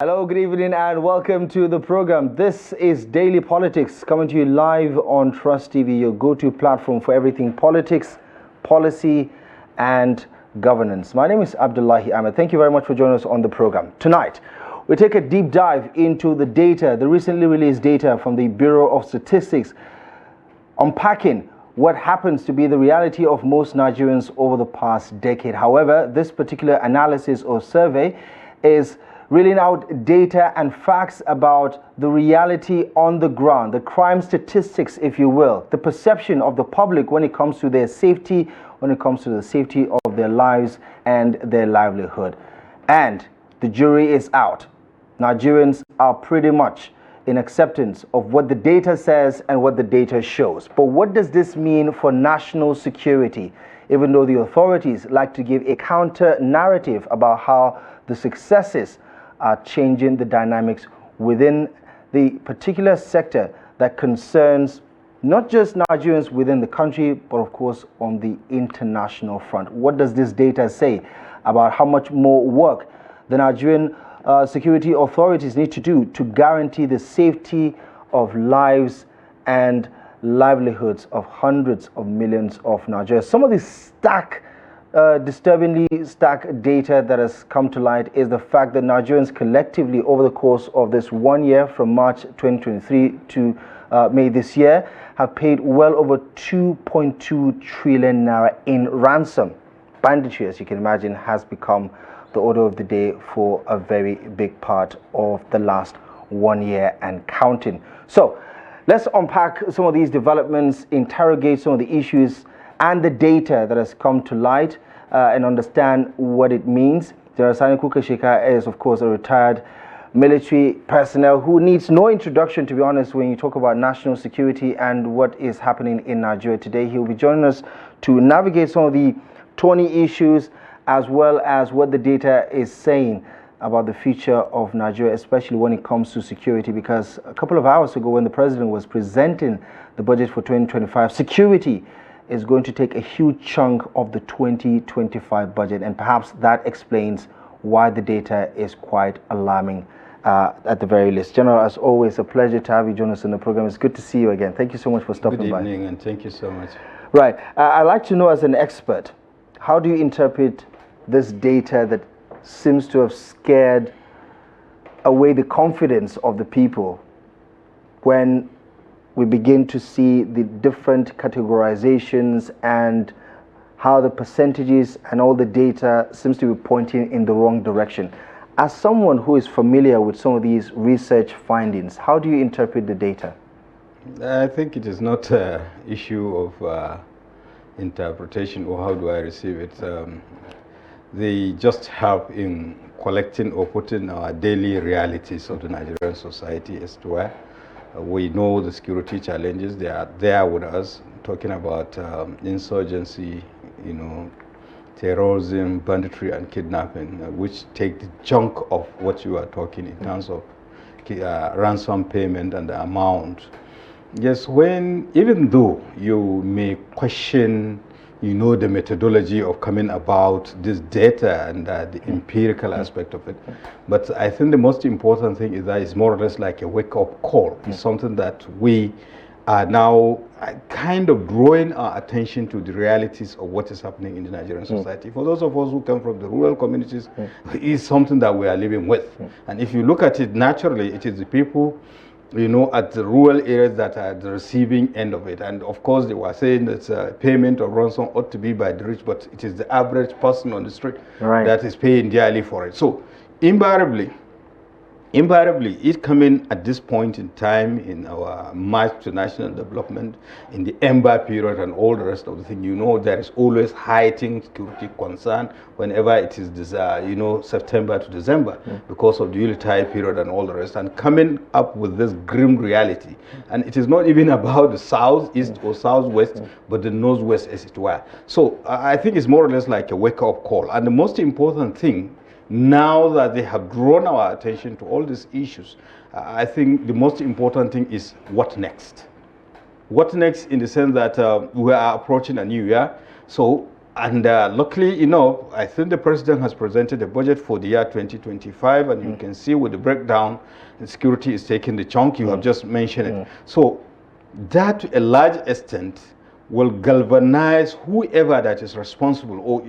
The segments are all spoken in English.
Hello, good evening, and welcome to the program. This is Daily Politics, coming to you live on Trust TV, your go-to platform for everything politics, policy, and governance. My name is Abdullahi Ahmed. Thank you very much for joining us on the program. Tonight, we take a deep dive into the data, the recently released data from the Bureau of Statistics, unpacking what happens to be the reality of most Nigerians over the past decade. However, this particular analysis or survey is reeling out data and facts about the reality on the ground, the crime statistics, if you will, the perception of the public when it comes to their safety, when it comes to the safety of their lives and their livelihood. And the jury is out. Nigerians are pretty much in acceptance of what the data says and what the data shows. But what does this mean for national security? Even though the authorities like to give a counter narrative about how the successes are changing the dynamics within the particular sector that concerns not just Nigerians within the country, but of course on the international front. What does this data say about how much more work the Nigerian security authorities need to do to guarantee the safety of lives and livelihoods of hundreds of millions of Nigerians? Some of these disturbingly stark data that has come to light is the fact that Nigerians collectively over the course of this 1 year from March 2023 to May this year have paid well over 2.2 trillion naira in ransom. Banditry, as you can imagine, has become the order of the day for a very big part of the last 1 year and counting. So let's unpack some of these developments, interrogate some of the issues and the data that has come to light and understand what it means. Sani Kukasheka is, of course, a retired military personnel who needs no introduction, to be honest, when you talk about national security and what is happening in Nigeria today. He'll be joining us to navigate some of the thorny issues as well as what the data is saying about the future of Nigeria, especially when it comes to security, because a couple of hours ago when the president was presenting the budget for 2025, security is going to take a huge chunk of the 2025 budget, and perhaps that explains why the data is quite alarming at the very least. General, as always, a pleasure to have you join us in the program. It's good to see you again. Thank you so much for stopping by. Good evening, and thank you so much. Right. I'd like to know, as an expert, how do you interpret this data that seems to have scared away the confidence of the people when we begin to see the different categorizations and how the percentages and all the data seems to be pointing in the wrong direction? As someone who is familiar with some of these research findings, how do you interpret the data? I think it is not an issue of interpretation or how do I receive it. They just help in collecting or putting our daily realities of the Nigerian society as to where we know the security challenges. They are there with us, talking about insurgency, terrorism, banditry, and kidnapping, which take the chunk of what you are talking in terms of ransom payment and the amount. Yes, even though you may question, the methodology of coming about this data and the empirical aspect of it. But I think the most important thing is that it's more or less like a wake-up call. It's something that we are now kind of drawing our attention to the realities of what is happening in the Nigerian society. For those of us who come from the rural communities, it's something that we are living with. And if you look at it naturally, it is the people at the rural areas that are the receiving end of it. And of course, they were saying that payment of ransom ought to be by the rich, but it is the average person on the street that is paying dearly for it. So invariably, it coming at this point in time in our march to national development, in the Ember period and all the rest of the thing, there is always heightened security concern whenever it is this, September to December because of the Yuletide period and all the rest, and coming up with this grim reality. And it is not even about the southeast or southwest, but the northwest, as it were. So I think it's more or less like a wake-up call. And the most important thing, now that they have drawn our attention to all these issues, I think the most important thing is what next? What next, in the sense that we are approaching a new year. So And luckily enough, I think the president has presented a budget for the year 2025, and you can see with the breakdown, the security is taking the chunk. You have just mentioned it. So that, to a large extent, will galvanize whoever that is responsible, or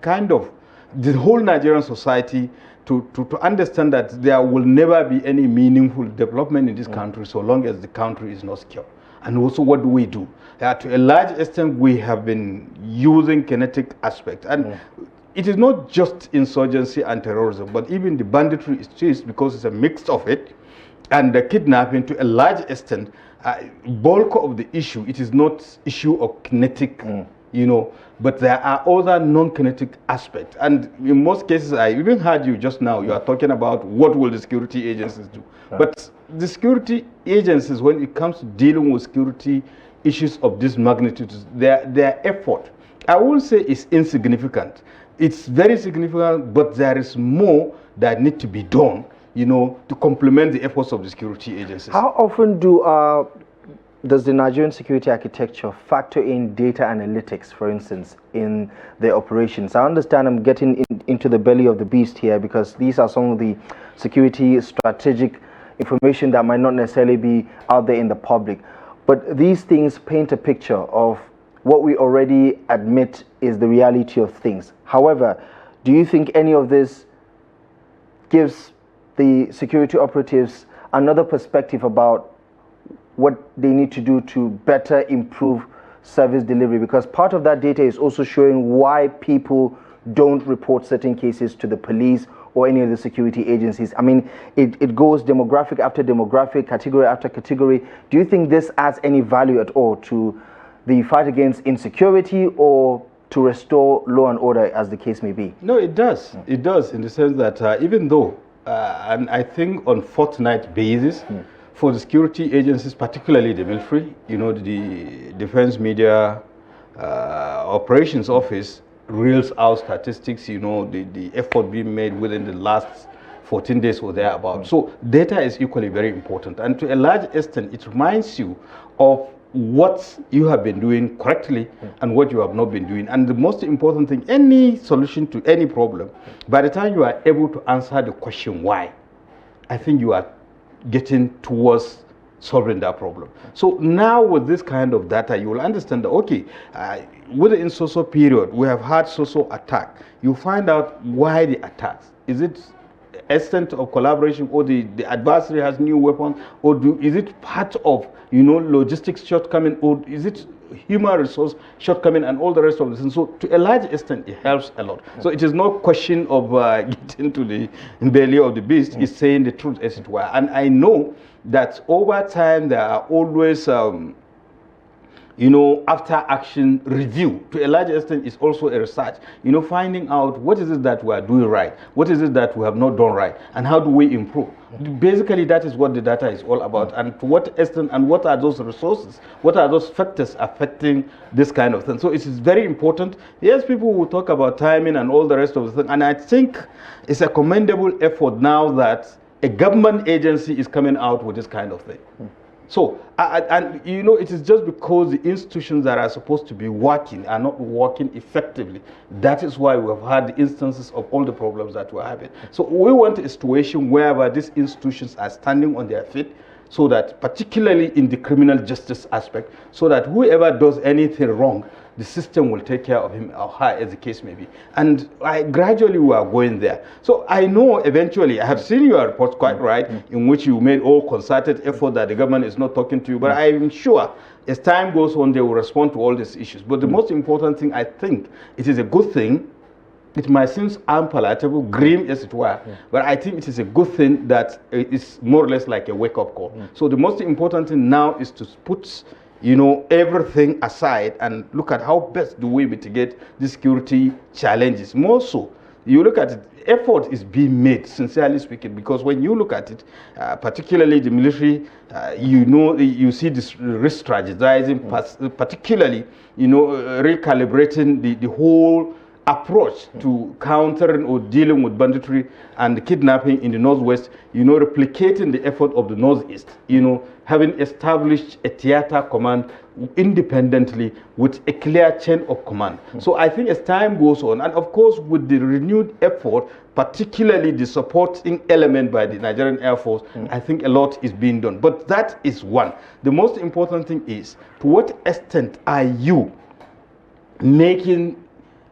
kind of the whole Nigerian society, to understand that there will never be any meaningful development in this country so long as the country is not secure. And also, what do we do? To a large extent, we have been using kinetic aspect. And it is not just insurgency and terrorism, but even the banditry is chased because it's a mix of it. And the kidnapping, to a large extent, bulk of the issue, it is not issue of kinetic, you know, but there are other non-kinetic aspects. And in most cases, I even heard you just now, you are talking about what will the security agencies do. But the security agencies, when it comes to dealing with security issues of this magnitude, their effort, I won't say it's insignificant. It's very significant, but there is more that need to be done, you know, to complement the efforts of the security agencies. How often does the Nigerian security architecture factor in data analytics, for instance, in their operations? I understand I'm getting into the belly of the beast here, because these are some of the security strategic information that might not necessarily be out there in the public. But these things paint a picture of what we already admit is the reality of things. However, do you think any of this gives the security operatives another perspective about what they need to do to better improve service delivery? Because part of that data is also showing why people don't report certain cases to the police or any of the security agencies. I mean, it goes demographic after demographic, category after category. Do you think this adds any value at all to the fight against insecurity or to restore law and order, as the case may be? No, it does. It does, in the sense that even though, and I think on fortnight basis, for the security agencies, particularly the military, you know, the Defense Media Operations Office reels out statistics, you know, the effort being made within the last 14 days or thereabout. So data is equally very important. And to a large extent, it reminds you of what you have been doing correctly and what you have not been doing. And the most important thing, any solution to any problem, by the time you are able to answer the question why, I think you are getting towards solving that problem. So now with this kind of data, you will understand that, okay, within so-so period, we have had so-so attack. You find out why the attacks. Is it extent of collaboration, or the adversary has new weapons, or is it part of, you know, logistics shortcoming, or is it human resource shortcoming, and all the rest of this? And so to a large extent, it helps a lot. So it is no question of getting to the belly of the beast. It's saying the truth, as it were. And I know that over time there are always you know, after action review. To a large extent, it's also a research, you know, finding out what is it that we are doing right, what is it that we have not done right, and how do we improve. Basically, that is what the data is all about, and to what extent, and what are those resources, what are those factors affecting this kind of thing. So it is very important. Yes, people will talk about timing and all the rest of the thing, and I think it's a commendable effort now that a government agency is coming out with this kind of thing. So, and you know, it is just because the institutions that are supposed to be working are not working effectively. That is why we have had the instances of all the problems that we're having. So we want a situation whereby these institutions are standing on their feet, so that, particularly in the criminal justice aspect, so that whoever does anything wrong, the system will take care of him or her, as the case may be. And gradually we are going there. So I know eventually, I have seen your report, quite right, in which you made all concerted effort that the government is not talking to you, but I'm sure as time goes on, they will respond to all these issues. But the most important thing, I think, it is a good thing. It might seem unpalatable, grim as it were, but I think it is a good thing that it's more or less like a wake-up call. So the most important thing now is to put, you know, everything aside and look at how best do we mitigate the security challenges. More so, you look at it, effort is being made, sincerely speaking, because when you look at it, particularly the military, you know, you see this risk strategizing, particularly, you know, recalibrating the whole approach to countering or dealing with banditry and kidnapping in the Northwest, replicating the effort of the Northeast, having established a theater command independently with a clear chain of command. So I think as time goes on, and of course with the renewed effort, particularly the supporting element by the Nigerian Air Force, I think a lot is being done. But that is one. The most important thing is, to what extent are you making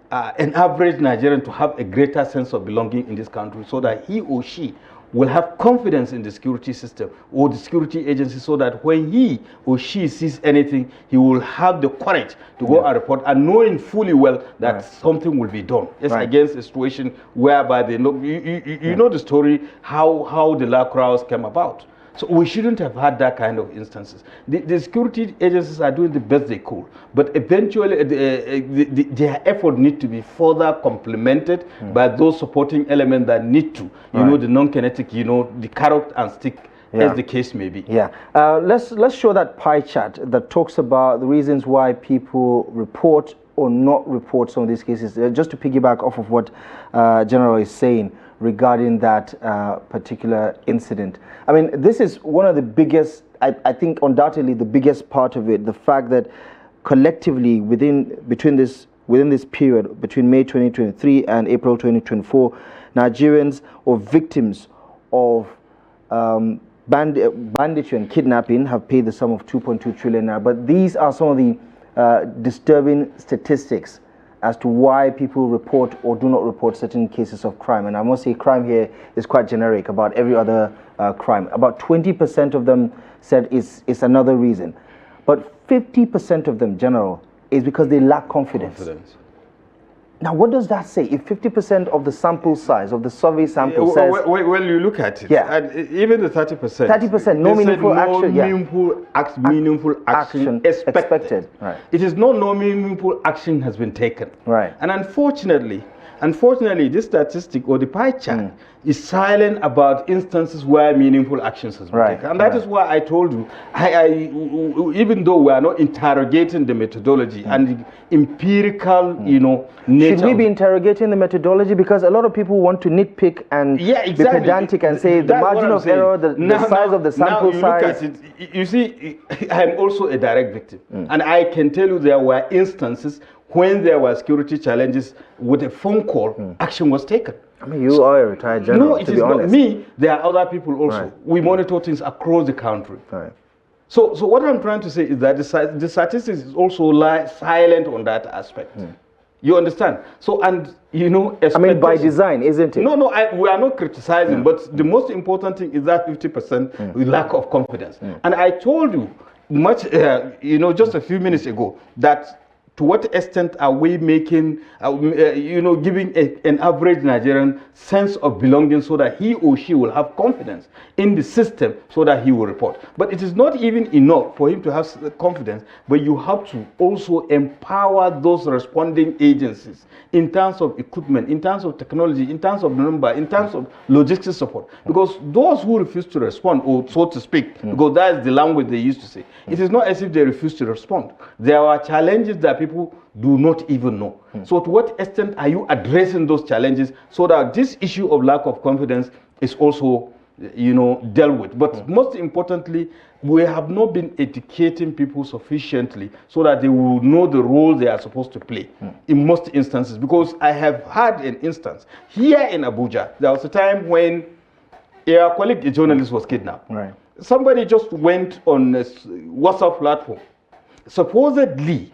an average Nigerian to have a greater sense of belonging in this country, so that he or she will have confidence in the security system or the security agency, so that when he or she sees anything, he will have the courage to go and report, and knowing fully well that something will be done. It's against a situation whereby they know, you know the story, how the Lacrosse came about. So we shouldn't have had that kind of instances. The security agencies are doing the best they could, but eventually their effort need to be further complemented by those supporting elements that need to, the non-kinetic, the carrot and stick, as the case may be. Yeah. Let's show that pie chart that talks about the reasons why people report or not report some of these cases. Just to piggyback off of what General is saying regarding that particular incident. I mean, this is one of the biggest, I think undoubtedly the biggest part of it, the fact that collectively within this period, between May 2023 and April 2024, Nigerians or victims of banditry and kidnapping have paid the sum of 2.2 trillion naira. But these are some of the disturbing statistics as to why people report or do not report certain cases of crime. And I must say crime here is quite generic about every other crime. About 20% of them said it's another reason. But 50% of them, General, is because they lack confidence. Now, what does that say? If 50% of the sample size, of the survey sample says... Well, you look at it, and even the 30%. 30%, no meaningful action. Meaningful action expected. Right. It is no meaningful action has been taken. Right. And unfortunately, this statistic or the pie chart is silent about instances where meaningful actions has been taken. And that is why I told you, even though we are not interrogating the methodology and the empirical, nature. Should we be interrogating the methodology? Because a lot of people want to nitpick and be pedantic and say the margin of error, the size of the sample size. Look at it. You see, I'm also a direct victim. And I can tell you there were instances when there were security challenges, with a phone call, action was taken. I mean, you are a retired general, no, it is not me. There are other people also. We monitor things across the country. So what I'm trying to say is that the statistics is also silent on that aspect. You understand? So, and I mean, by design, isn't it? No, we are not criticizing, but the most important thing is that 50% with lack of confidence. And I told you just a few minutes ago that to what extent are we making, giving an average Nigerian sense of belonging so that he or she will have confidence in the system so that he will report. But it is not even enough for him to have confidence, but you have to also empower those responding agencies in terms of equipment, in terms of technology, in terms of number, in terms of logistics support. Because those who refuse to respond, or so to speak, because that is the language they used to say, it is not as if they refuse to respond. There are challenges that people do not even know. So to what extent are you addressing those challenges so that this issue of lack of confidence is also dealt with? But most importantly, we have not been educating people sufficiently so that they will know the role they are supposed to play in most instances. Because I have had an instance here in Abuja. There was a time when a colleague, a journalist, was kidnapped. Somebody just went on a WhatsApp platform. Supposedly,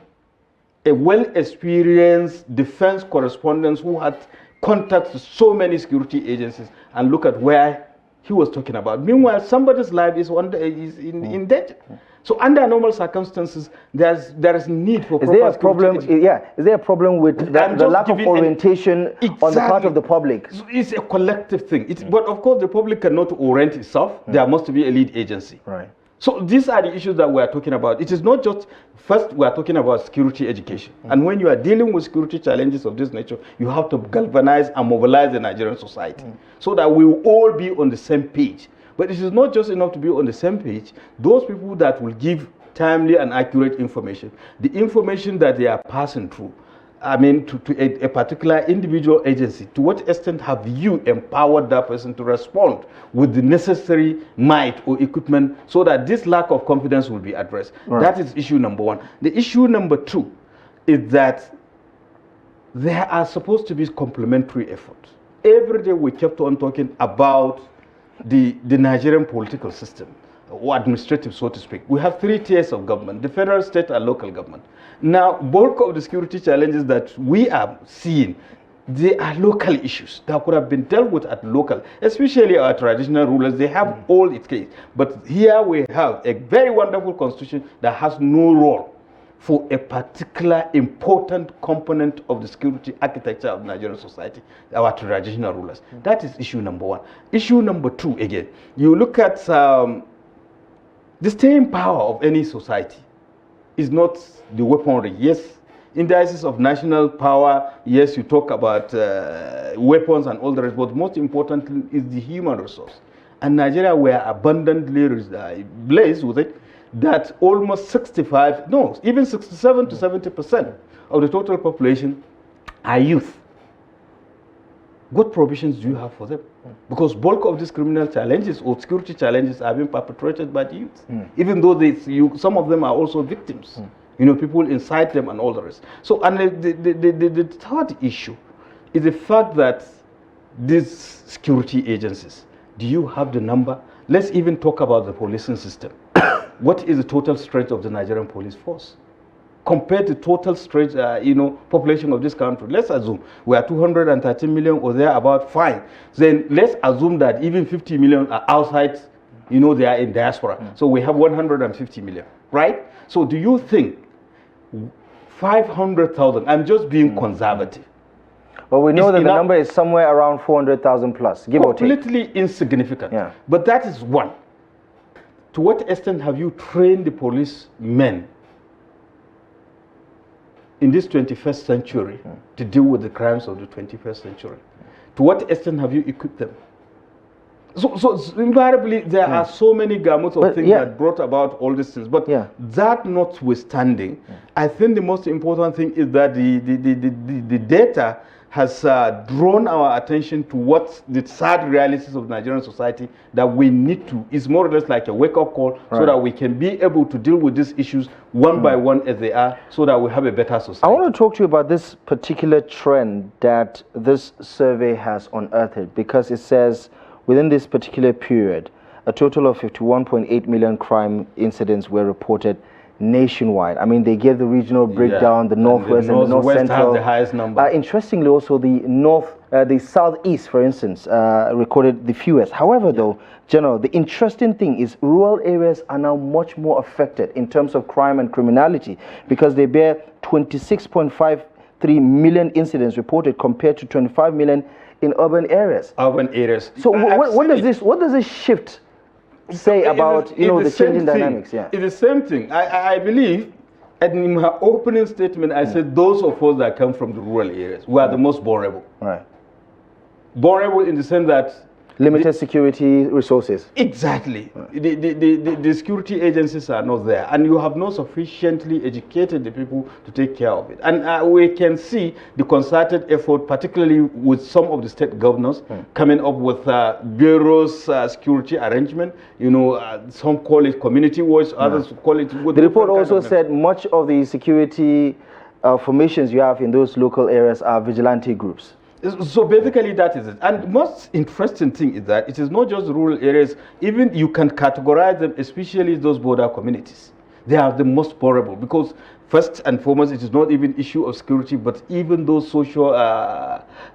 a well-experienced defense correspondent who had contacts with so many security agencies, and look at where he was talking about. Meanwhile, somebody's life is in danger. So under normal circumstances, there is need for proper security. Is there a problem with the lack of orientation on the part of the public? It's a collective thing. But of course, the public cannot orient itself. There must be a lead agency. So these are the issues that we are talking about. It is not just, first we are talking about security education. And when you are dealing with security challenges of this nature, you have to galvanize and mobilize the Nigerian society so that we will all be on the same page. But it is not just enough to be on the same page. Those people that will give timely and accurate information, the information that they are passing through, I mean, to a particular individual agency, to what extent have you empowered that person to respond with the necessary might or equipment so that this lack of confidence will be addressed? Right. That is issue number one. The issue number two is that there are supposed to be complementary efforts. Every day we kept on talking about the Nigerian political system, or administrative, so to speak. We have 3 tiers of government: the federal, state, and local government. Now, bulk of the security challenges that we are seeing, they are local issues that could have been dealt with at local, especially our traditional rulers. They have all its case. But here we have a very wonderful constitution that has no role for a particular important component of the security architecture of Nigerian society, our traditional rulers. That is issue number one. Issue number two, again, you look at the staying power of any society is not the weaponry. Yes, indices of national power, yes, you talk about weapons and all the rest, but most importantly is the human resource. And Nigeria were abundantly blessed with it, that almost 65, no, even 67 to 70% of the total population are youth. What provisions do you have for them? Because bulk of these criminal challenges or security challenges are being perpetrated by the youth. Even though some of them are also victims. You know, people incite them and all the rest. So, and the third issue is the fact that these security agencies, do you have the number? Let's even talk about the policing system. What is the total strength of the Nigerian police force compared to total strength, population of this country? Let's assume we are 213 million or there about 5. Then let's assume that even 50 million are outside, they are in diaspora. So we have 150 million, right? So do you think 500,000, I'm just being conservative. Well, we know that the number is somewhere around 400,000 plus, give or take. Completely insignificant. Yeah. But that is one. To what extent have you trained the policemen in this 21st century to deal with the crimes of the 21st century? To what extent have you equipped them? So invariably, there are so many gamuts of things that brought about all these things. But that notwithstanding, I think the most important thing is that the data has drawn our attention to what the sad realities of Nigerian society that we need to, is more or less like a wake-up call, so that we can be able to deal with these issues one by one as they are, so that we have a better society. I want to talk to you about this particular trend that this survey has unearthed, because it says within this particular period, a total of 51.8 million crime incidents were reported nationwide. I mean, they gave the regional breakdown, the northwest and the north central. Has the highest number. Interestingly, also the southeast, for instance, recorded the fewest. However, though, General, the interesting thing is rural areas are now much more affected in terms of crime and criminality, because they bear 26.53 million incidents reported compared to 25 million in urban areas. So what does this shift say about the changing dynamics? Yeah, it's the same thing. I believe, and in my opening statement, I said those of us that come from the rural areas, we are the most vulnerable. Right. Vulnerable in the sense that limited security resources. Exactly. Right. The security agencies are not there, and you have not sufficiently educated the people to take care of it. And we can see the concerted effort, particularly with some of the state governors, coming up with bureaus, security arrangement. Some call it community watch, others call it. The report also said much of the security formations you have in those local areas are vigilante groups. So basically that is it. And most interesting thing is that it is not just rural areas, even you can categorize them, especially those border communities. They are the most vulnerable, because first and foremost, it is not even issue of security, but even those social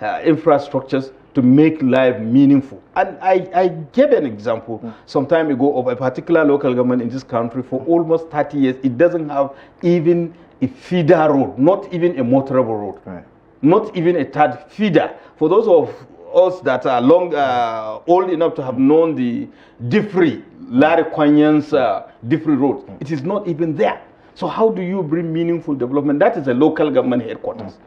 infrastructures to make life meaningful. And I gave an example some time ago of a particular local government in this country. For almost 30 years, it doesn't have even a feeder road, not even a motorable road. Right. Not even a third feeder. For those of us that are old enough to have known the Diffrey, Larry Kwanyan's Diffrey Road, it is not even there. So how do you bring meaningful development? That is a local government headquarters.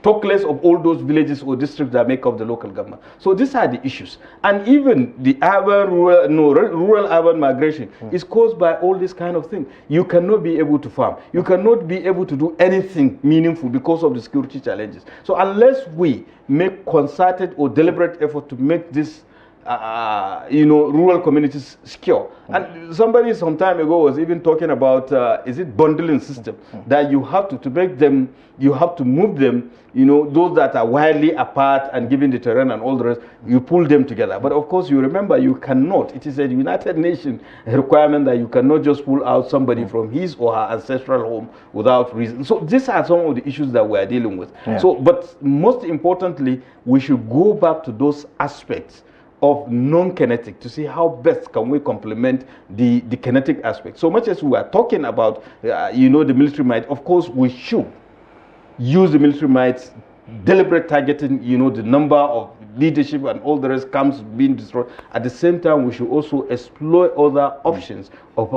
Talk less of all those villages or districts that make up the local government. So these are the issues. And even the rural-urban migration is caused by all this kind of thing. You cannot be able to farm. You cannot be able to do anything meaningful because of the security challenges. So unless we make concerted or deliberate effort to make this rural communities secure. And somebody some time ago was even talking about, is it bundling system, that you have to make them, you have to move them, those that are widely apart and given the terrain and all the rest, you pull them together. But of course, you remember, you cannot. It is a United Nations requirement that you cannot just pull out somebody from his or her ancestral home without reason. So these are some of the issues that we are dealing with. Yeah. So, but most importantly, we should go back to those aspects of non-kinetic to see how best can we complement the kinetic aspect. So much as we are talking about, the military might, of course, we should use the military might, deliberate targeting, the number of leadership and all the rest comes being destroyed. At the same time, we should also explore other options of,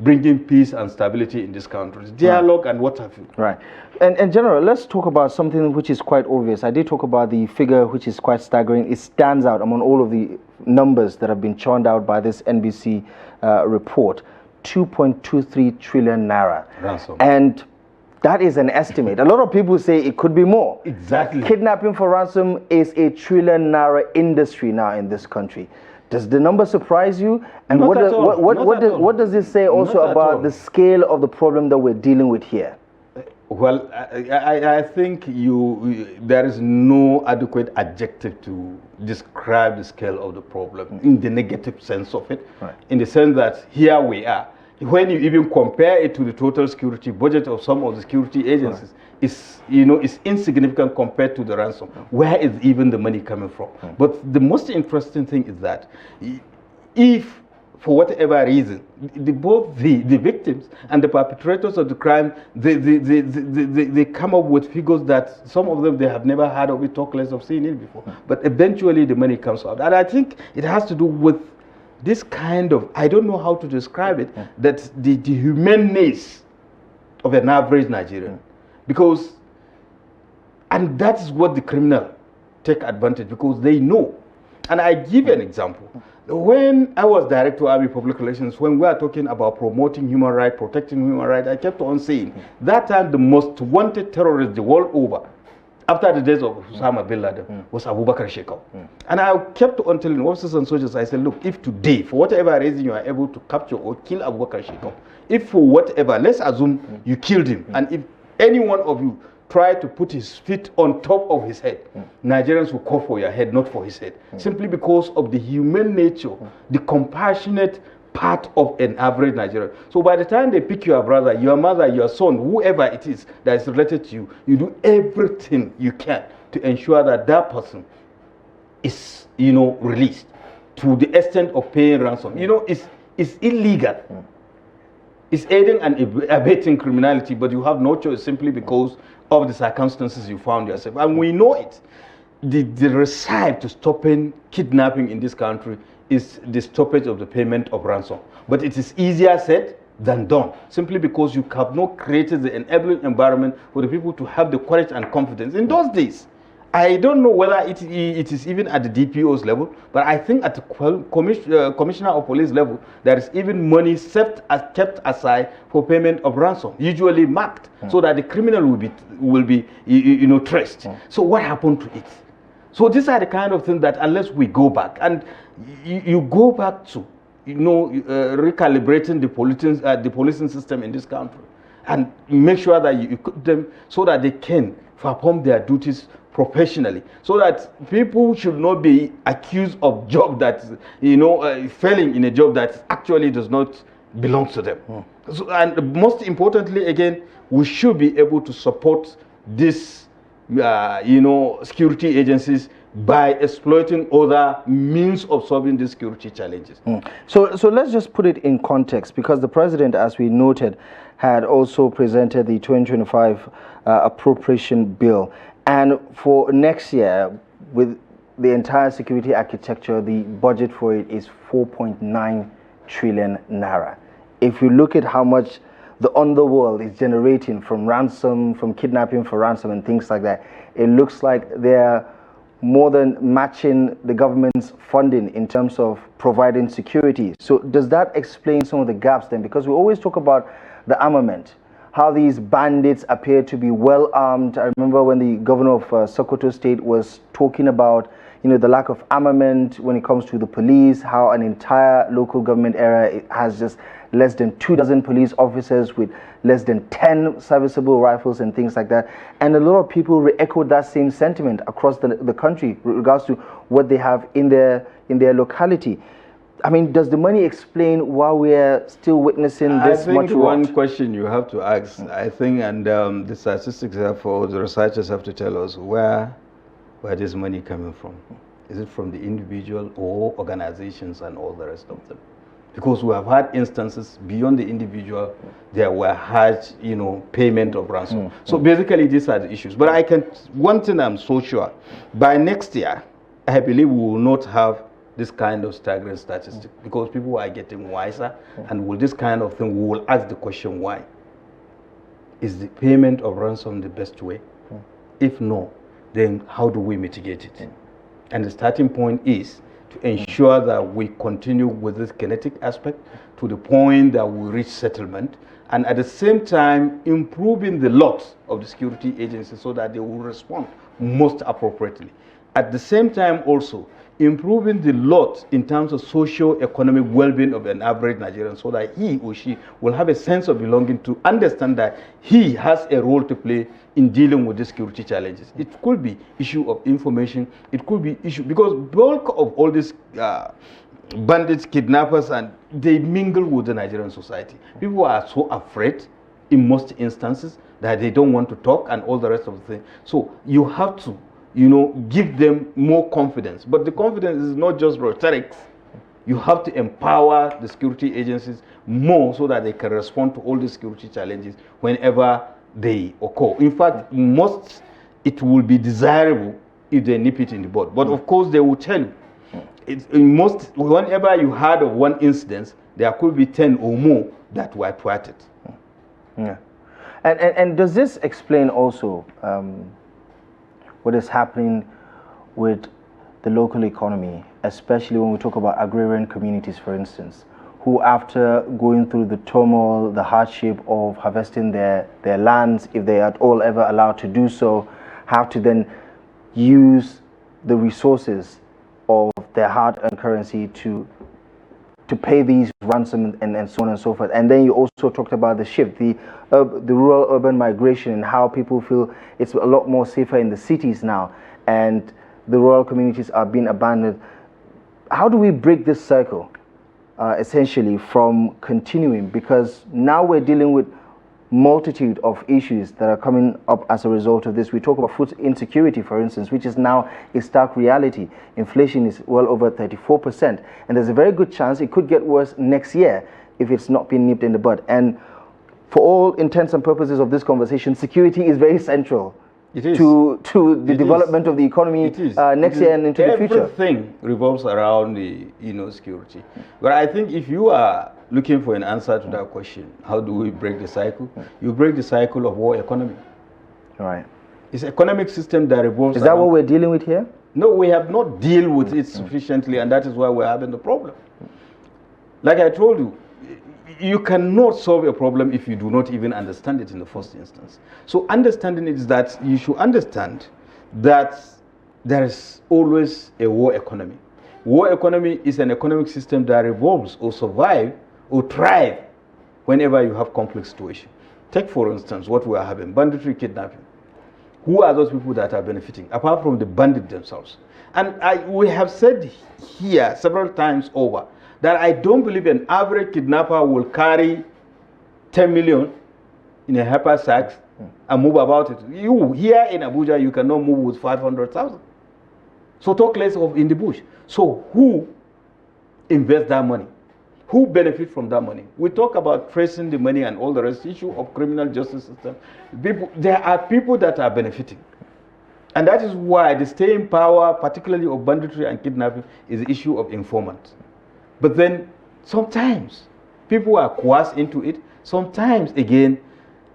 bringing peace and stability in this country. Dialogue and what have you. Right. And General, let's talk about something which is quite obvious. I did talk about the figure which is quite staggering. It stands out among all of the numbers that have been churned out by this NBC report. 2.23 trillion naira. Ransom. And that is an estimate. A lot of people say it could be more. Exactly. Kidnapping for ransom is a trillion naira industry now in this country. Does the number surprise you? And what does this say also about the scale of the problem that we're dealing with here? Well, I think there is no adequate adjective to describe the scale of the problem in the negative sense of it, in the sense that here we are. When you even compare it to the total security budget of some of the security agencies, is insignificant compared to the ransom. Where is even the money coming from? But the most interesting thing is that if, for whatever reason, both the victims and the perpetrators of the crime, they come up with figures that some of them they have never heard of it, talk less of seeing it before. But eventually the money comes out. And I think it has to do with this kind of, I don't know how to describe it, that the humanness of an average Nigerian. Because, and that's what the criminal take advantage, because they know. And I give an example. When I was Director of Army Public Relations, when we are talking about promoting human rights, protecting human rights, I kept on saying, that time the most wanted terrorist the world over, after the days of Usman bin Laden, was Kukasheka. And I kept on telling officers and soldiers, I said, look, if today, for whatever reason you are able to capture or kill Kukasheka, if for whatever, let's assume you killed him, and if any one of you try to put his feet on top of his head, Nigerians will call for your head, not for his head, simply because of the human nature, the compassionate part of an average Nigerian. So by the time they pick your brother, your mother, your son, whoever it is that is related to you, you do everything you can to ensure that that person is, released to the extent of paying ransom. It's illegal. It's aiding and abetting criminality, but you have no choice simply because of the circumstances you found yourself. And we know it. The recipe to stopping kidnapping in this country is the stoppage of the payment of ransom. But it is easier said than done, simply because you have not created the enabling environment for the people to have the courage and confidence. In those days, I don't know whether it is even at the DPO's level, but I think at the Commissioner of Police level, there is even money kept aside for payment of ransom, usually marked, so that the criminal will be traced. So what happened to it? So these are the kind of things that unless we go back, and you go back to, recalibrating the policing system in this country, and make sure that you equip them so that they can perform their duties professionally, so that people should not be accused of job that, failing in a job that actually does not belong to them. So, and most importantly, again, we should be able to support this security agencies by exploiting other means of solving these security challenges. So let's just put it in context, because the president, as we noted, had also presented the 2025 appropriation bill. And for next year, with the entire security architecture, the budget for it is 4.9 trillion naira. If you look at how much the underworld is generating from ransom, from kidnapping for ransom and things like that, it looks like they're more than matching the government's funding in terms of providing security. So does that explain some of the gaps then? Because we always talk about the armament, how these bandits appear to be well armed. I remember when the governor of Sokoto State was talking about, you know, the lack of armament when it comes to the police, how an entire local government area has just less than 24 police officers with less than 10 serviceable rifles and things like that. And a lot of people re-echoed that same sentiment across the country with regards to what they have in their locality. I mean, does the money explain why we're still witnessing this much rot? I think one question you have to ask, I think, and the statistics therefore, the researchers have to tell us where this money coming from. Is it from the individual or organizations and all the rest of them? Because we have had instances beyond the individual, there were had, you know, payment of ransom. So basically these are the issues. But one thing I'm so sure, by next year, I believe we will not have this kind of staggering statistic because people are getting wiser, and with this kind of thing, we will ask the question why. Is the payment of ransom the best way? If no, then how do we mitigate it? And the starting point is to ensure that we continue with this kinetic aspect to the point that we reach settlement, and at the same time improving the lot of the security agencies so that they will respond most appropriately. At the same time also improving the lot in terms of socio-economic well-being of an average Nigerian so that he or she will have a sense of belonging to understand that he has a role to play in dealing with the security challenges. It could be issue of information, it could be issue, because bulk of all these bandits, kidnappers, and they mingle with the Nigerian society. People are so afraid in most instances that they don't want to talk and all the rest of the thing. So you have to, you know, give them more confidence. But the confidence is not just rhetorics. You have to empower the security agencies more so that they can respond to all the security challenges whenever they occur. In fact, it will be desirable if they nip it in the bud. But of course, they will tell you, whenever you heard of one incident, there could be 10 or more that were thwarted. Yeah. And does this explain also what is happening with the local economy, especially when we talk about agrarian communities, for instance, who after going through the turmoil, the hardship of harvesting their lands, if they are at all ever allowed to do so, have to then use the resources of their hard-earned currency to pay these ransom and so on and so forth. And then you also talked about the shift, the rural-urban migration, and how people feel it's a lot more safer in the cities now, and the rural communities are being abandoned. How do we break this circle, essentially, from continuing? Because now we're dealing with multitude of issues that are coming up as a result of this. We talk about food insecurity, for instance, which is now a stark reality. Inflation is well over 34%, and there's a very good chance it could get worse next year if it's not been nipped in the bud. And for all intents and purposes of this conversation, security is very central to the development of the economy next year and into the future. Everything revolves around the security. But I think if you are looking for an answer to that question, how do we break the cycle? You break the cycle of war economy. Right. It's an economic system that revolves. Is that what we're dealing with here? No, we have not dealt with it sufficiently, and that is why we're having the problem. Like I told you, you cannot solve a problem if you do not even understand it in the first instance. So understanding it is that you should understand that there is always a war economy. War economy is an economic system that revolves or survive or thrive whenever you have complex situation. Take for instance what we are having, banditry, kidnapping. Who are those people that are benefiting apart from the bandits themselves? And we have said here several times over that I don't believe an average kidnapper will carry 10 million in a hyper sack and move about it. You here in Abuja, you cannot move with 500,000. So talk less of in the bush. So who invests that money? Who benefits from that money? We talk about tracing the money and all the rest, issue of criminal justice system. There are people that are benefiting. And that is why the staying power, particularly of banditry and kidnapping, is the issue of informants. But then sometimes people are coerced into it. Sometimes, again,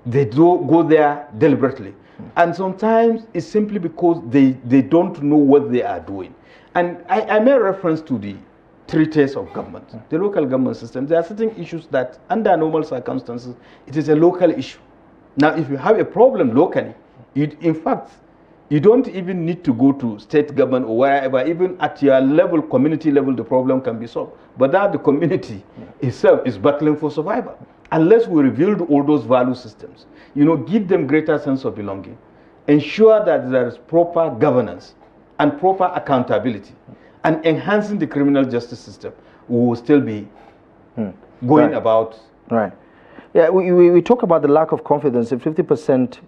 they do go there deliberately. And sometimes it's simply because they don't know what they are doing. And I made reference to the three tiers of government, the local government system. There are certain issues that, under normal circumstances, it is a local issue. Now, if you have a problem locally, in fact, you don't even need to go to state government or wherever. Even at your level, community level, the problem can be solved. But now the community itself is battling for survival. Unless we rebuild all those value systems, give them greater sense of belonging, ensure that there is proper governance and proper accountability, and enhancing the criminal justice system, we will still be going about. Right. Yeah, we talk about the lack of confidence, the 50%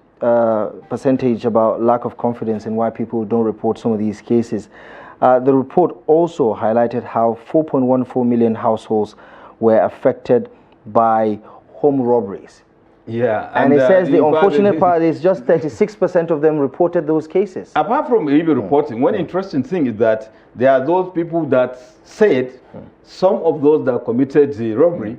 percentage about lack of confidence and why people don't report some of these cases. The report also highlighted how 4.14 million households were affected by home robberies. Yeah, and it says the unfortunate part is just 36% of them reported those cases. Apart from even reporting, one interesting thing is that there are those people that said some of those that committed the robbery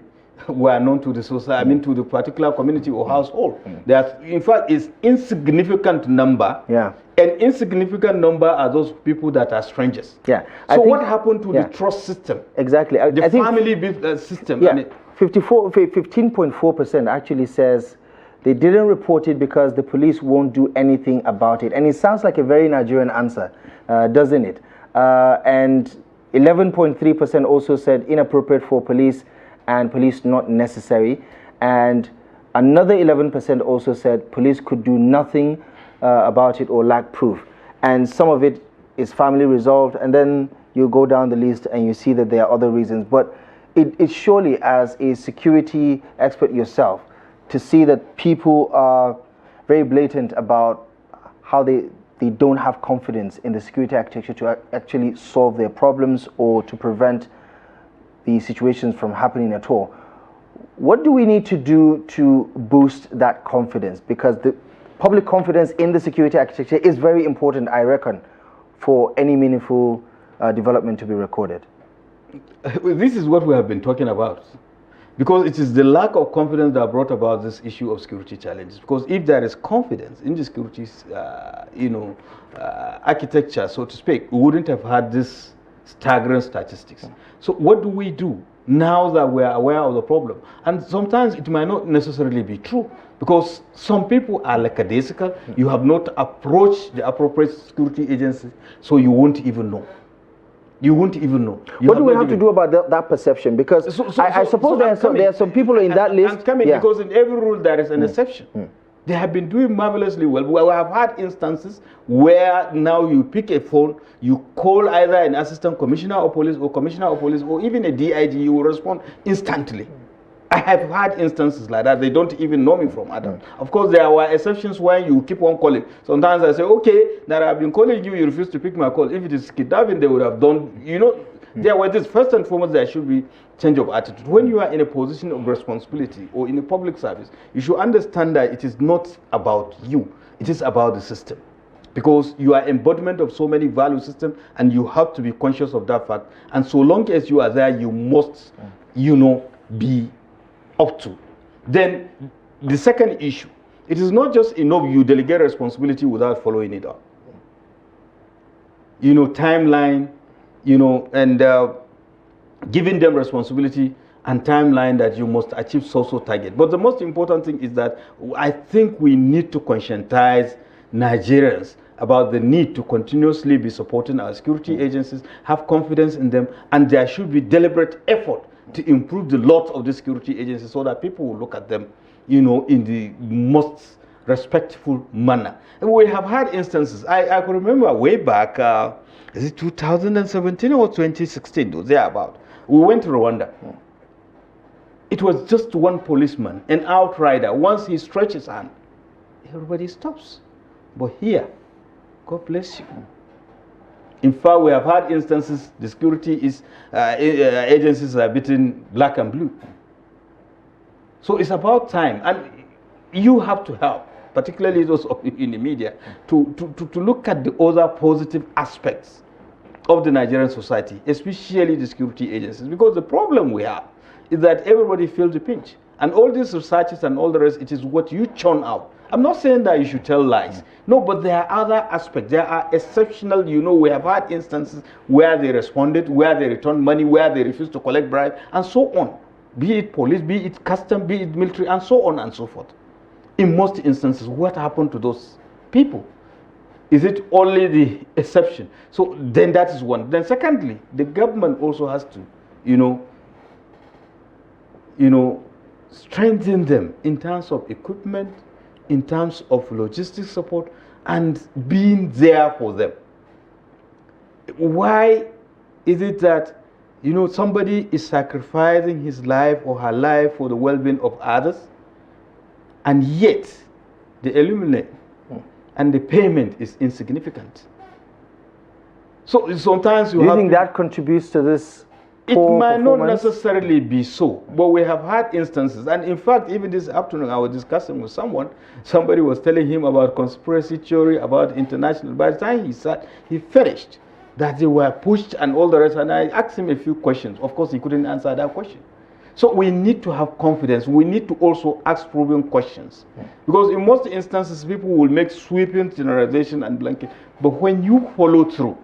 were known to the society, to the particular community or household. That, in fact, is insignificant number. Yeah. An insignificant number are those people that are strangers. Yeah. So what happened to the trust system? Exactly. The family system. Yeah. 15.4% actually says they didn't report it because the police won't do anything about it. And it sounds like a very Nigerian answer, doesn't it? And 11.3% also said inappropriate for police and police not necessary. And another 11% also said police could do nothing about it or lack proof. And some of it is family resolved. And then you go down the list and you see that there are other reasons. But it surely, as a security expert yourself, to see that people are very blatant about how they don't have confidence in the security architecture to actually solve their problems or to prevent the situations from happening at all. What do we need to do to boost that confidence? Because the public confidence in the security architecture is very important, I reckon, for any meaningful development to be recorded. This is what we have been talking about, because it is the lack of confidence that brought about this issue of security challenges. Because if there is confidence in the security, architecture, so to speak, we wouldn't have had this staggering statistics. So what do we do now that we are aware of the problem? And sometimes it might not necessarily be true, because some people are lackadaisical. You have not approached the appropriate security agencies, so you won't even know. You won't even know. What do we have to do about that perception? Because I suppose there are some people in that list. I'm coming because in every rule there is an exception. They have been doing marvelously well. We have had instances where now you pick a phone, you call either an assistant commissioner of police or even a DIG, you will respond instantly. I have had instances like that. They don't even know me from Adam. Of course, there were exceptions where you keep on calling. Sometimes I say, okay, that I've been calling you, you refuse to pick my call. If it is kidnapping, they would have done, there was this, first and foremost, there should be change of attitude. When you are in a position of responsibility or in a public service, you should understand that it is not about you. It is about the system. Because you are embodiment of so many value systems, and you have to be conscious of that fact. And so long as you are there, you must, be up to. Then the second issue, it is not just enough you delegate responsibility without following it up. Timeline, and giving them responsibility and timeline that you must achieve social target. But the most important thing is that I think we need to conscientize Nigerians about the need to continuously be supporting our security agencies, have confidence in them, and there should be deliberate effort to improve the lot of the security agencies so that people will look at them, in the most respectful manner. And we have had instances. I can remember way back, is it 2017 or 2016? It was thereabout. We went to Rwanda. It was just one policeman, an outrider. Once he stretches his hand, everybody stops. But here, God bless you. In fact, we have had instances, the security agencies are beaten black and blue. So it's about time. And you have to help, particularly those in the media, to look at the other positive aspects of the Nigerian society, especially the security agencies. Because the problem we have is that everybody feels the pinch. And all these researches and all the rest, it is what you churn out. I'm not saying that you should tell lies. No, but there are other aspects. There are exceptional, we have had instances where they responded, where they returned money, where they refused to collect bribe, and so on. Be it police, be it custom, be it military, and so on and so forth. In most instances, what happened to those people? Is it only the exception? So then that is one. Then secondly, the government also has to, strengthen them in terms of equipment, in terms of logistics support, and being there for them. Why is it that somebody is sacrificing his life or her life for the well-being of others, and yet the illuminate and the payment is insignificant? So sometimes you think that contributes to this? It might not necessarily be so, but we have had instances, and in fact, even this afternoon I was discussing with someone. Somebody was telling him about conspiracy theory, about international. By the time he finished, that they were pushed and all the rest, and I asked him a few questions. Of course, he couldn't answer that question. So we need to have confidence. We need to also ask probing questions, because in most instances, people will make sweeping generalization and blanket. But when you follow through,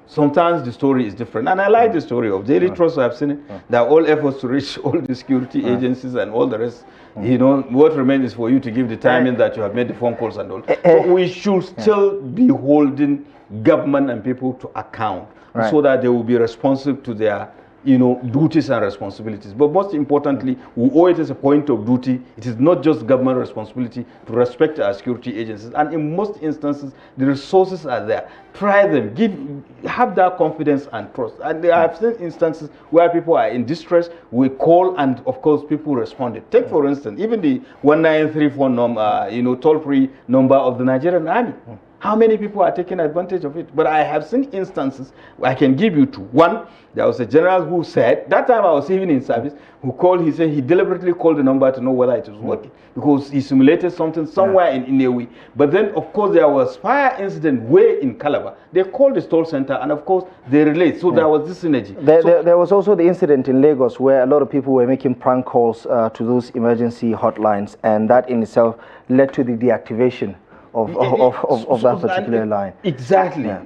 sometimes the story is different. And I like the story of Daily Trust. I've seen it. There are all efforts to reach all the security agencies and all the rest. What remains is for you to give the timing that you have made the phone calls and all. So we should still be holding government and people to account, so that they will be responsive to their duties and responsibilities. But most importantly, we owe it as a point of duty. It is not just government responsibility to respect our security agencies. And in most instances, the resources are there. Try them. Have that confidence and trust. And I have seen instances where people are in distress. We call, and of course, people responded. Take, for instance, even the 1934 number, toll-free number of the Nigerian Army. How many people are taking advantage of it? But I have seen instances, I can give you two. One, there was a general who said, that time I was even in service, who called, he said he deliberately called the number to know whether it was working, because he simulated something somewhere in Inewi. But then, of course, there was fire incident way in Calabar. They called the toll center, and of course, they relayed. So there was this synergy. There was also the incident in Lagos where a lot of people were making prank calls to those emergency hotlines, and that in itself led to the deactivation of that particular line. Exactly. Yeah.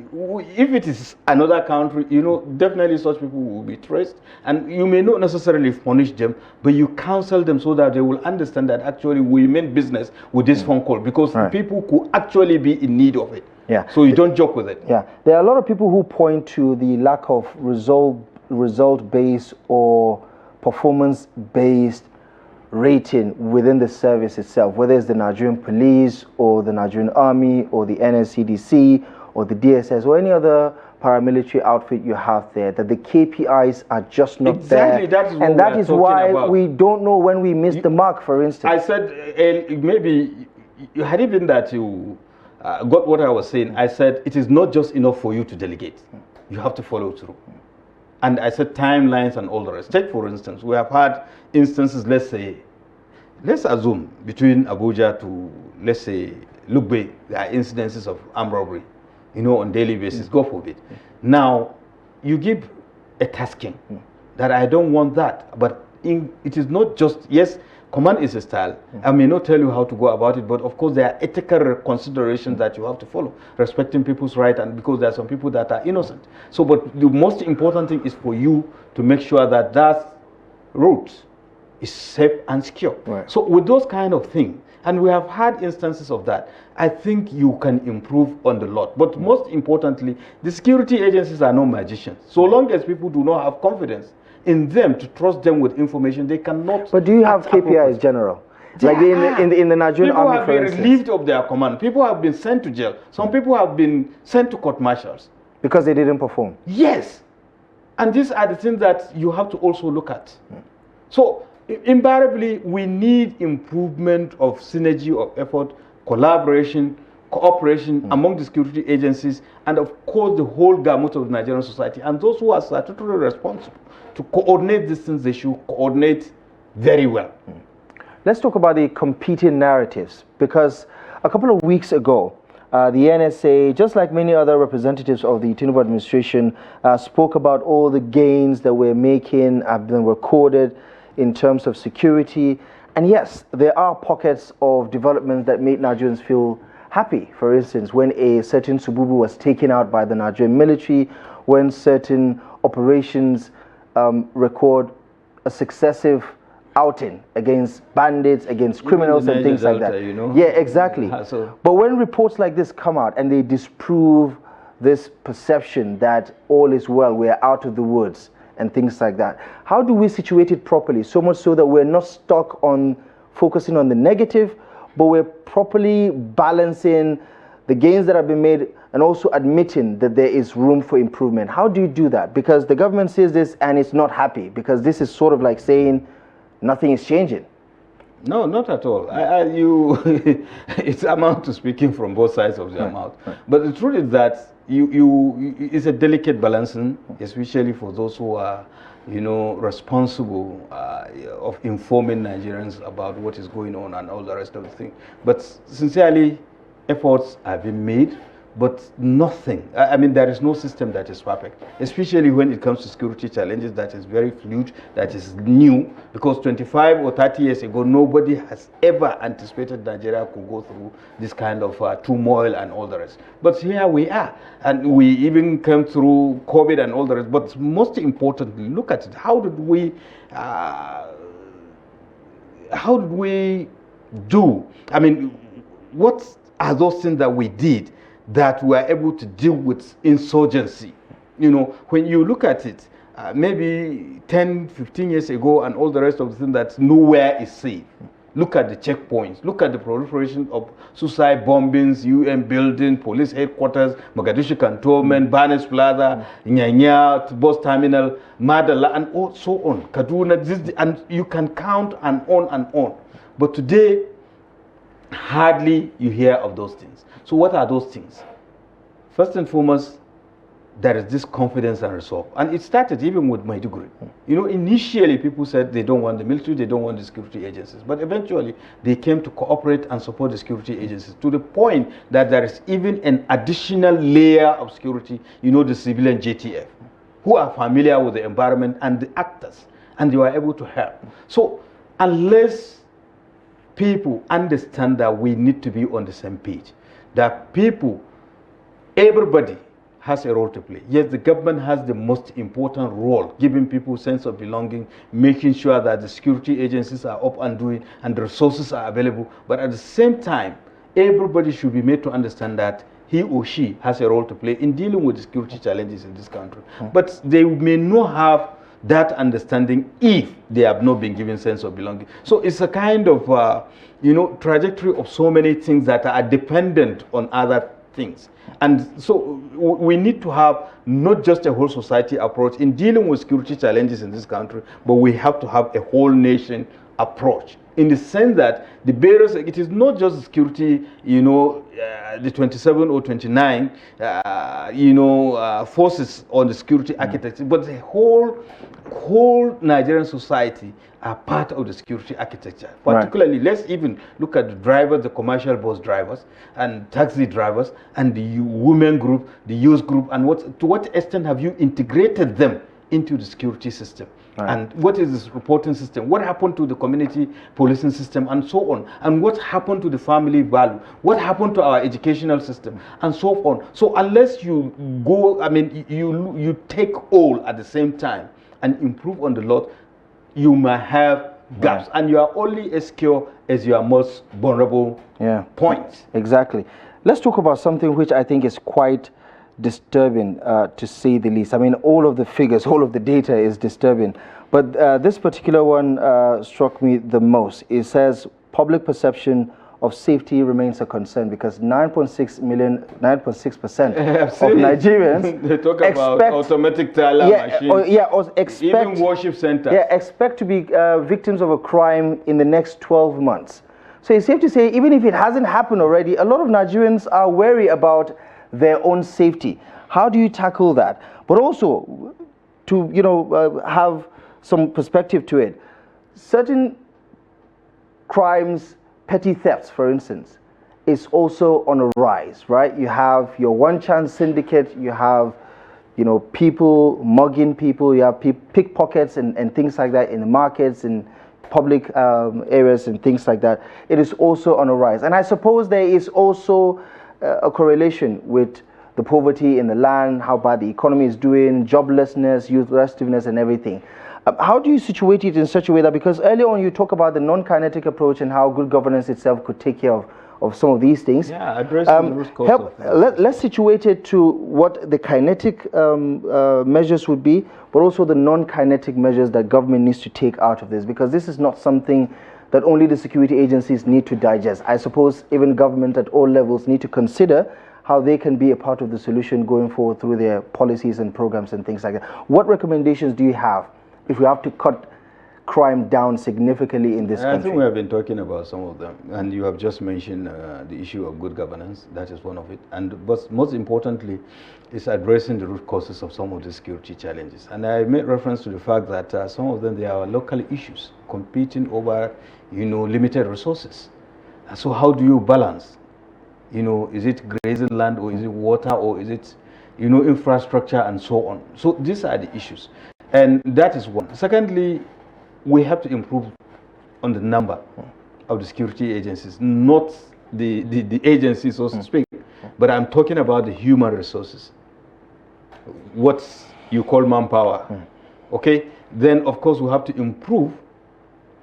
If it is another country, definitely such people will be traced, and you may not necessarily punish them, but you counsel them so that they will understand that actually we mean business with this phone call, because people could actually be in need of it. Yeah. So you don't joke with it. Yeah. There are a lot of people who point to the lack of result-based or performance-based rating within the service itself, whether it's the Nigerian police or the Nigerian army or the NSCDC or the DSS or any other paramilitary outfit you have there, that the KPIs are just not there. And that is why we don't know when we miss the mark, for instance. I said, maybe, had it been that you got what I was saying, I said it is not just enough for you to delegate. You have to follow through. And I said timelines and all the rest. Take, for instance, we have had instances, let's assume between Abuja to, let's say, Lugbe, there are incidences of armed robbery, on daily basis, God forbid. Now, you give a tasking that I don't want that, but it is not just, yes, command is a style. I may not tell you how to go about it, but of course there are ethical considerations that you have to follow, respecting people's rights, and because there are some people that are innocent. So, but the most important thing is for you to make sure that that route is safe and secure. Right. So with those kind of things, and we have had instances of that, I think you can improve on the lot. But most importantly, the security agencies are no magicians. So long as people do not have confidence in them to trust them with information, they cannot. But do you have KPIs general? Like in the Nigerian army, for instance? People have been relieved of their command. People have been sent to jail. Some people have been sent to court martials. Because they didn't perform? Yes. And these are the things that you have to also look at. So invariably, we need improvement of synergy of effort, collaboration, cooperation among the security agencies, and of course the whole gamut of the Nigerian society. And those who are statutorily responsible to coordinate these things, they should coordinate very well. Let's talk about the competing narratives, because a couple of weeks ago, the NSA, just like many other representatives of the Tinubu administration, spoke about all the gains that we're making, have been recorded in terms of security. And yes, there are pockets of development that made Nigerians feel happy. For instance, when a certain Sububu was taken out by the Nigerian military, when certain operations record a successive outing against bandits, against criminals and things like that. You know? Yeah, exactly. But when reports like this come out and they disprove this perception that all is well, we're out of the woods and things like that, how do we situate it properly, so much so that we're not stuck on focusing on the negative, but we're properly balancing the gains that have been made and also admitting that there is room for improvement? How do you do that? Because the government says this and it's not happy, because this is sort of like saying nothing is changing. No, not at all. It's amount to speaking from both sides of their mouth. But the truth is that it's a delicate balancing, especially for those who are, responsible of informing Nigerians about what is going on and all the rest of the thing. But sincerely, efforts have been made, but nothing. I mean, there is no system that is perfect, especially when it comes to security challenges that is very fluid, that is new, because 25 or 30 years ago, nobody has ever anticipated Nigeria could go through this kind of turmoil and all the rest. But here we are, and we even came through COVID and all the rest. But most importantly, look at it. How did we do? I mean, what are those things that we did that we are able to deal with insurgency? When you look at it, maybe 10, 15 years ago and all the rest of the things, that nowhere is safe. Look at the checkpoints. Look at the proliferation of suicide bombings, UN building, police headquarters, Mogadishu cantonment, Barnes Plaza, Nyanya, bus terminal, Madala, and so on. Kaduna, and you can count and on and on. But today, hardly you hear of those things. So what are those things? First and foremost, there is this confidence and resolve. And it started even with Maiduguri. Initially people said they don't want the military, they don't want the security agencies. But eventually they came to cooperate and support the security agencies, to the point that there is even an additional layer of security, the civilian JTF, who are familiar with the environment and the actors, and they were able to help. So unless people understand that we need to be on the same page, that everybody has a role to play. Yes, the government has the most important role, giving people a sense of belonging, making sure that the security agencies are up and doing and the resources are available. But at the same time, everybody should be made to understand that he or she has a role to play in dealing with the security challenges in this country. But they may not have that understanding if they have not been given sense of belonging. So it's a kind of trajectory of so many things that are dependent on other things. And so we need to have not just a whole society approach in dealing with security challenges in this country, but we have to have a whole nation approach, in the sense that the barriers, it is not just security, the 27 or 29, forces on the security architecture, but the whole Nigerian society are part of the security architecture. Particularly, let's even look at the drivers, the commercial bus drivers and taxi drivers, and the women group, the youth group, and to what extent have you integrated them into the security system? And what is this reporting system? What happened to the community policing system, and so on? And what happened to the family value? What happened to our educational system, and so on? So unless you go, you take all at the same time and improve on the lot, you might have gaps, and you are only as secure as your most vulnerable points. Exactly. Let's talk about something which I think is quite disturbing, to say the least. I mean, all of the figures, all of the data is disturbing, but this particular one struck me the most. It says public perception of safety remains a concern, because 9.6% of Nigerians they talk about automatic teller machines, even worship centers. Expect to be victims of a crime in the next 12 months. So it's safe to say, even if it hasn't happened already, a lot of Nigerians are wary about their own safety. How do you tackle that? But also, to have some perspective to it, certain crimes, petty thefts, for instance, is also on a rise, right? You have your one chance syndicate, you have, people mugging people, you have pickpockets and things like that in the markets, in public areas and things like that. It is also on a rise. And I suppose there is also a correlation with the poverty in the land, how bad the economy is doing, joblessness, youth restiveness and everything. How do you situate it in such a way that, because earlier on you talk about the non-kinetic approach and how good governance itself could take care of some of these things. Yeah, addressing the root cause let's situate it to what the kinetic measures would be, but also the non-kinetic measures that government needs to take out of this, because this is not something that only the security agencies need to digest. I suppose even government at all levels need to consider how they can be a part of the solution going forward through their policies and programs and things like that. What recommendations do you have if we have to cut crime down significantly in this country? I think we have been talking about some of them, and you have just mentioned the issue of good governance. That is one of it, but most importantly is addressing the root causes of some of the security challenges. And I made reference to the fact that some of them, they are local issues competing over limited resources. So how do you balance? Is it grazing land, or is it water, or is it infrastructure and so on? So these are the issues, and that is one. Secondly, we have to improve on the number of the security agencies, not the agencies, so to speak, but I'm talking about the human resources, what you call manpower. Okay, then of course we have to improve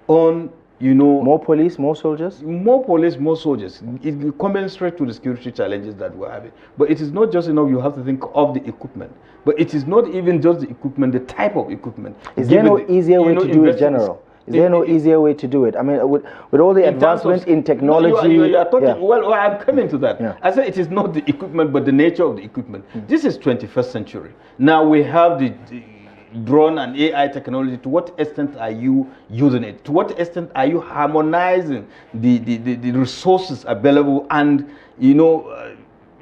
on more police, more soldiers? More police, more soldiers. It commensurate to the security challenges that we're having. But it is not just enough, you have to think of the equipment. But it is not even just the equipment, the type of equipment. Is there no easier way to do it, General? Is there no easier way to do it? I mean, with all the advancement in technology... You are talking, well, I'm coming to that. I said it is not the equipment, but the nature of the equipment. This is 21st century. Now we have the drone and AI technology. To what extent are you using it? To what extent are you harmonizing the resources available and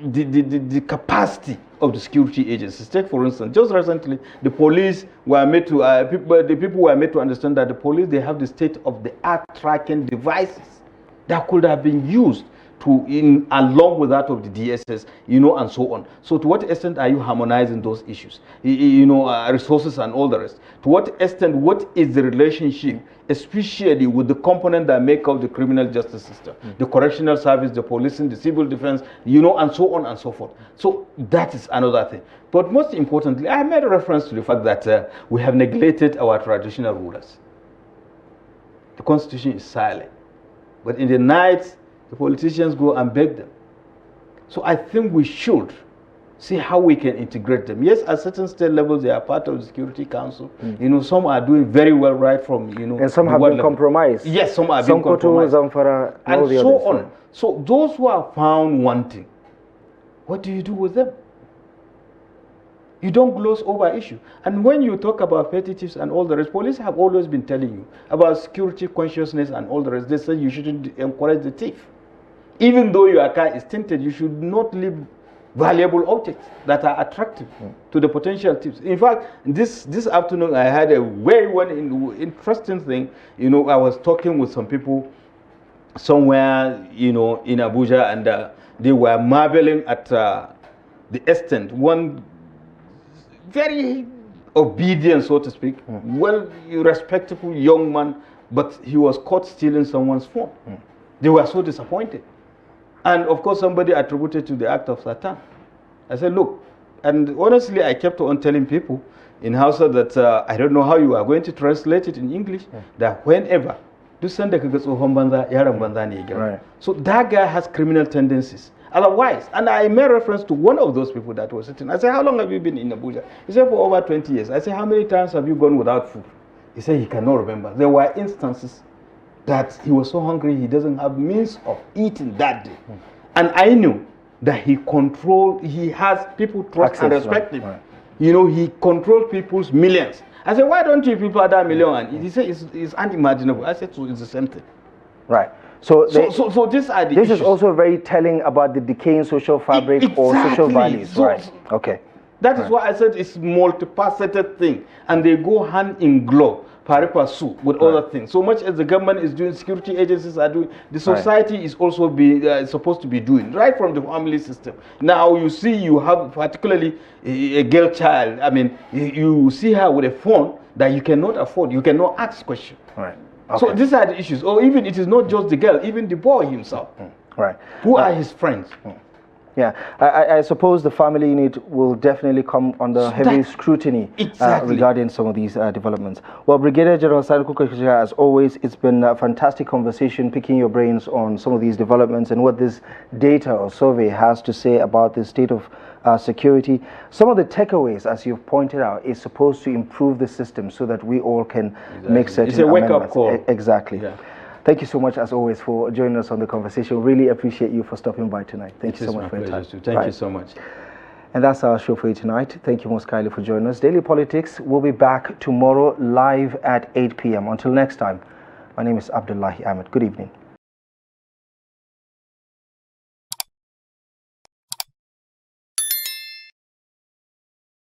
the capacity of the security agencies? Take for instance, just recently, the police were made to the people were made to understand that the police, they have the state-of-the-art tracking devices that could have been used along with that of the DSS, and so on. So to what extent are you harmonizing those issues, resources and all the rest? To what extent, what is the relationship, especially with the component that make up the criminal justice system, the correctional service, the policing, the civil defense, and so on and so forth. So that is another thing. But most importantly, I made a reference to the fact that we have neglected our traditional rulers. The Constitution is silent, but in the night, the politicians go and beg them. So I think we should see how we can integrate them. Yes, at certain state levels, they are part of the Security Council. Some are doing very well right from, and some have been compromised. Yes, some are being compromised. Zamfara, and so on. So those who are found wanting, what do you do with them? You don't gloss over issue. And when you talk about petty thieves and all the rest, police have always been telling you about security consciousness and all the rest. They say you shouldn't encourage the thief. Even though your car is tinted, you should not leave valuable objects that are attractive to the potential thieves. In fact, this afternoon I had a very interesting thing. I was talking with some people somewhere, in Abuja, and they were marveling at the extent. One very obedient, so to speak, respectable young man, but he was caught stealing someone's phone. They were so disappointed. And of course, somebody attributed to the act of Satan. I said, look, and honestly, I kept on telling people in Hausa that I don't know how you are going to translate it in English, that whenever, so that guy has criminal tendencies. Otherwise, and I made reference to one of those people that was sitting. I said, how long have you been in Abuja? He said, for over 20 years. I said, how many times have you gone without food? He said, he cannot remember. There were instances that he was so hungry, he doesn't have means of eating that day. And I knew that he has people trust and respect him. He controlled people's millions. I said, why don't you people have that million? And he said, it's unimaginable. I said, so it's the same thing. Right. So these are the this issues. is also very telling about the decaying social fabric or social values. Right. Okay. That is why I said it's multifaceted thing, and they go hand in glove. pari passu with other things. So much as the government is doing, security agencies are doing, the society is also supposed to be doing, right from the family system. Now you see, you have particularly a girl child. I mean, you see her with a phone that you cannot afford. You cannot ask questions. Right. So Okay. these are the issues. Or even it is not just the girl, even the boy himself. Right. Who are his friends? Yeah, I suppose the family unit will definitely come under heavy scrutiny regarding some of these developments. Well, Brigadier General Sani Kukasheka, as always, it's been a fantastic conversation, picking your brains on some of these developments and what this data or survey has to say about the state of security. Some of the takeaways, as you've pointed out, is supposed to improve the system so that we all can make certain It's a wake-up amendments. call. Exactly. Yeah. Thank you so much, as always, for joining us on the conversation. Really appreciate you for stopping by tonight. Thank you so much for your time. Thank you so much. And that's our show for you tonight. Thank you most kindly for joining us. Daily Politics will be back tomorrow live at 8 p.m. Until next time, my name is Abdullahi Ahmed. Good evening.